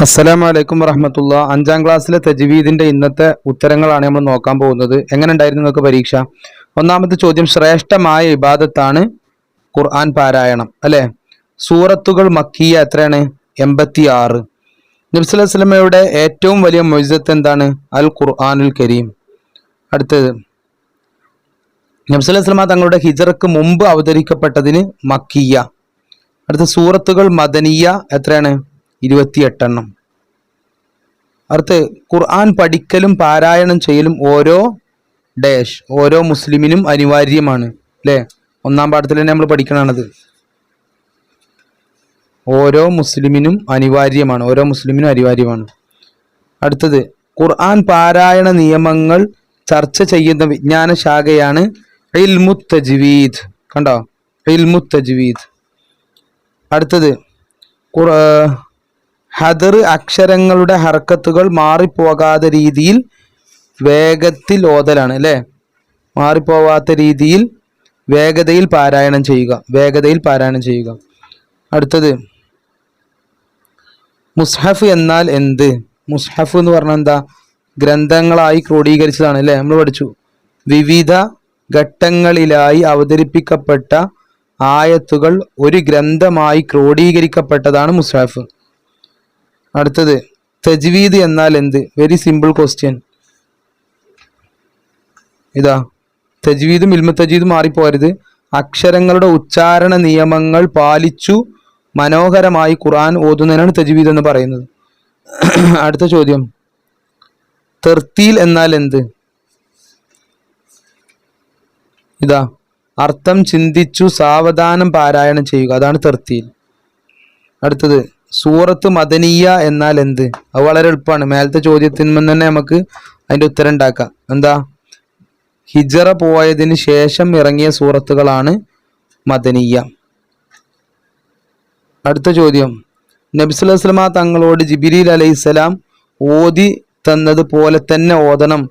അസ്സലാമു അലൈക്കും വറഹ്മത്തുള്ള. 5ാം ക്ലാസ്സിലെ തജ്വീദിന്റെ ഇന്നത്തെ ഉത്തരങ്ങളാണ് നമ്മൾ നോക്കാൻ പോകുന്നത്. എങ്ങനെ ഉണ്ടായിരുന്നു നിങ്ങൾക്ക് പരീക്ഷ? ഒന്നാമത്തെ ചോദ്യം, ശ്രേഷ്ഠമായ ഇബാദത്താണ് ഖുർആൻ പാരായണം, അല്ലെ? സൂറത്തുകൾ മക്കിയ എത്രയാണ്? 86. നബി സല്ലല്ലാഹു അലൈഹി വസല്ലമയുടെ ഏറ്റവും വലിയ മുഅ്ജിസത്ത് എന്താണ്? അൽ ഖുർആനുൽ കരീം. അടുത്തത്, നബി സല്ലല്ലാഹു അലൈഹി വസല്ലമ തങ്ങളുടെ ഹിജ്റക്ക് മുമ്പ് അവതരിക്കപ്പെട്ടതിന് മക്കിയ. അടുത്ത, സൂറത്തുകൾ മദനിയ എത്രയാണ്? 28 എണ്ണം. അടുത്ത്, ഖുർആൻ പഠിക്കലും പാരായണം ചെയ്യലും ഓരോ മുസ്ലിമിനും അനിവാര്യമാണ്, അല്ലേ? 1-ാം പാഠത്തിൽ തന്നെ നമ്മൾ പഠിക്കണത്. ഓരോ മുസ്ലിമിനും അനിവാര്യമാണ്. അടുത്തത്, ഖുർആൻ പാരായണ നിയമങ്ങൾ ചർച്ച ചെയ്യുന്ന വിജ്ഞാന ശാഖയാണ് ഇൽമുത് തജ്വീദ്. കണ്ടോ? ഇൽമുത് തജ്വീദ്. അടുത്തത്, ഹദർ അക്ഷരങ്ങളുടെ ഹർക്കത്തുകൾ മാറിപ്പോകാത്ത രീതിയിൽ വേഗത്തിൽ ഓതലാണ്, അല്ലേ? മാറിപ്പോവാത്ത രീതിയിൽ വേഗതയിൽ പാരായണം ചെയ്യുക. അടുത്തത്, മുസ്ഹഫ് എന്നാൽ എന്ത്? മുസ്ഹഫ് എന്ന് പറഞ്ഞാൽ എന്താ? ഗ്രന്ഥങ്ങളായി ക്രോഡീകരിച്ചതാണ്, അല്ലേ? നമ്മൾ പഠിച്ചു. വിവിധ ഘട്ടങ്ങളിലായി അവതരിപ്പിക്കപ്പെട്ട ആയത്തുകൾ ഒരു ഗ്രന്ഥമായി ക്രോഡീകരിക്കപ്പെട്ടതാണ് മുസ്ഹഫ്. അടുത്തത്, തജ്വീദ് എന്നാൽ എന്ത്? Very simple question. ഇതാ, തജ്വീദും ഇൽമു തജ്വീദും മാറിപ്പോരുത്. അക്ഷരങ്ങളുടെ ഉച്ചാരണ നിയമങ്ങൾ പാലിച്ചു മനോഹരമായി ഖുർആൻ ഓതുന്നതിനാണ് തജ്വീദ് എന്ന് പറയുന്നത്. അടുത്ത ചോദ്യം, തർത്തീൽ എന്നാൽ എന്ത്? ഇതാ, അർത്ഥം ചിന്തിച്ചു സാവധാനം പാരായണം ചെയ്യുക, അതാണ് തർത്തീൽ. അടുത്തത്, സൂറത്ത് മദനിയ എന്നാൽ എന്ത്? അത് വളരെ എളുപ്പമാണ്. മേലത്തെ ചോദ്യത്തിൽ നിന്ന് തന്നെ നമുക്ക് അതിന്റെ ഉത്തരം ഉണ്ടാക്കാം. എന്താ? ഹിജ്റ പോയതിന് ശേഷം ഇറങ്ങിയ സൂറത്തുകളാണ് മദനിയ. അടുത്ത ചോദ്യം, നബി സല്ലല്ലാഹു അലൈഹി വസല്ലമ തങ്ങളോട് ജിബ്രീൽ അലൈഹിസ്സലാം ഓതി തന്നത് പോലെ തന്നെ ഓതണം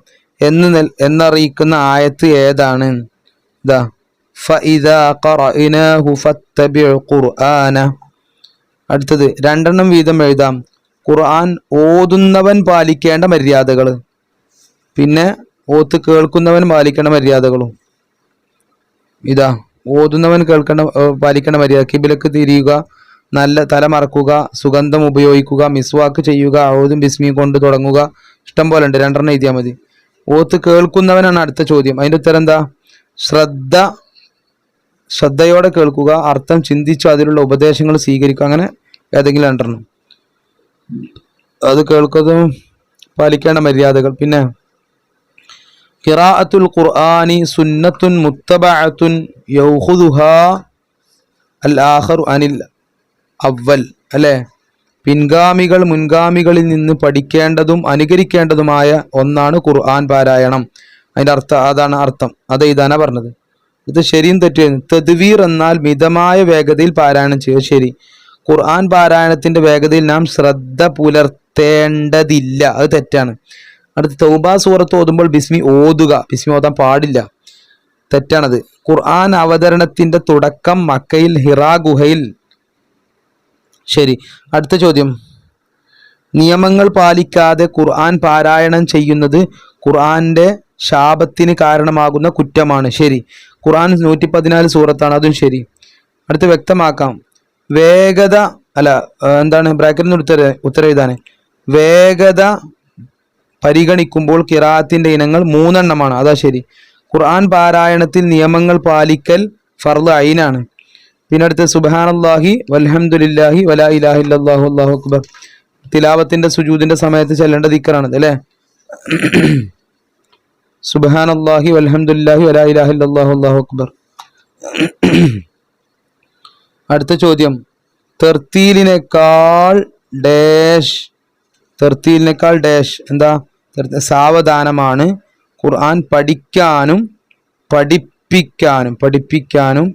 എന്നറിയിക്കുന്ന ആയത്ത് ഏതാണ്? ഇതാ, ഫഇദാ ഖറഅനാഹു ഫത്തബിഉ ഖുർആന. അടുത്തത്, 2 എണ്ണം വീതം എഴുതാം. ഖുർആൻ ഓതുന്നവൻ പാലിക്കേണ്ട മര്യാദകൾ, പിന്നെ ഓത്ത് കേൾക്കുന്നവൻ പാലിക്കേണ്ട മര്യാദകളും. ഇതാ, ഓതുന്നവൻ പാലിക്കേണ്ട മര്യാദ: കിബിലക്ക് തിരിയുക, നല്ല തല മറക്കുക, സുഗന്ധം ഉപയോഗിക്കുക, മിസ്വാക്ക് ചെയ്യുക, ഔദും ബിസ്മി കൊണ്ട് തുടങ്ങുക. ഇഷ്ടം പോലെ ഉണ്ട്, 2 എണ്ണം എഴുതിയാൽ മതി. ഓത്ത് കേൾക്കുന്നവനാണ് അടുത്ത ചോദ്യം. അതിൻ്റെ ഉത്തരം എന്താ? ശ്രദ്ധയോടെ കേൾക്കുക, അർത്ഥം ചിന്തിച്ചു അതിലുള്ള ഉപദേശങ്ങൾ സ്വീകരിക്കുക. അങ്ങനെ ഏതെങ്കിലും 2 എണ്ണം. അത് കേൾക്കുന്നതും പാലിക്കേണ്ട മര്യാദകൾ. പിന്നെ ഖിറാഅത്തുൽ ഖുർആനി സുന്നത്തുൻ മുത്തബഅത്തുൻ യഖുദുഹാ അൽ ആഖിറു അനിൽ അവൽ, അല്ലേ? പിൻഗാമികൾ മുൻഗാമികളിൽ നിന്ന് പഠിക്കേണ്ടതും അനുകരിക്കേണ്ടതുമായ ഒന്നാണ് ഖുർആൻ പാരായണം. അതിൻ്റെ അർത്ഥം അത് ഇതാണ് പറഞ്ഞത്. ഇത് ശരിയും തെറ്റും. തദ്വീർ എന്നാൽ മിതമായ വേഗതയിൽ പാരായണം ചെയ്യുക. ശരി. ഖുർആൻ പാരായണത്തിന്റെ വേഗതയിൽ നാം ശ്രദ്ധ പുലർത്തേണ്ടതില്ല, അത് തെറ്റാണ്. അടുത്ത, തൗബ സൂറത്ത് ഓതുമ്പോൾ ബിസ്മി ഓതാൻ പാടില്ല, തെറ്റാണത്. ഖുർആൻ അവതരണത്തിന്റെ തുടക്കം മക്കയിൽ ഹിറാ ഗുഹയിൽ. ശരി. അടുത്ത ചോദ്യം, നിയമങ്ങൾ പാലിക്കാതെ ഖുർആൻ പാരായണം ചെയ്യുന്നത് ഖുർആന്റെ ശാപത്തിന് കാരണമാകുന്ന കുറ്റമാണ്. ശരി. ഖുർആൻ 114 സൂറത്താണ്, അതും ശരി. അടുത്ത്, വ്യക്തമാക്കാം. വേഗത എന്താണ്? ബ്രാക്കറ്റിൽ നിന്ന് ഉത്തരം എഴുതാൻ. വേഗത പരിഗണിക്കുമ്പോൾ ഖിറാഅത്തിന്റെ ഇനങ്ങൾ 3 എണ്ണമാണ്, അതാ ശരി. ഖുർആൻ പാരായണത്തിൽ നിയമങ്ങൾ പാലിക്കൽ ഫർള് ഐനാണ്. പിന്നെ അടുത്ത്, സുബ്ഹാനല്ലാഹി വൽഹംദുലില്ലാഹി വലാ ഇലാഹ ഇല്ലല്ലാഹു അല്ലാഹു അക്ബർ. തിലാവത്തിന്റെ സുജൂദിന്റെ സമയത്ത് ചെല്ലേണ്ട ദിക്റാണ്, അല്ലേ? സുബ്ഹാനല്ലാഹി വൽഹംദുലില്ലാഹി വലാ ഇലാഹ ഇല്ലല്ലാഹു അല്ലാഹു അക്ബർ. അടുത്ത ചോദ്യം, തർത്തീലിനേക്കാൾ എന്താ? സാവധാനമാണ് ഖുർആൻ പഠിക്കാനും പഠിപ്പിക്കാനും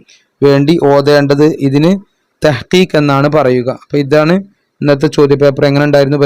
വേണ്ടി ഓതേണ്ടത്. ഇതിന് തഹ്ഖീഖ് എന്നാണ് പറയുക. അപ്പൊ ഇതാണ് ഇന്നത്തെ ചോദ്യപേപ്പർ. എങ്ങനെ ഉണ്ടായിരുന്നു?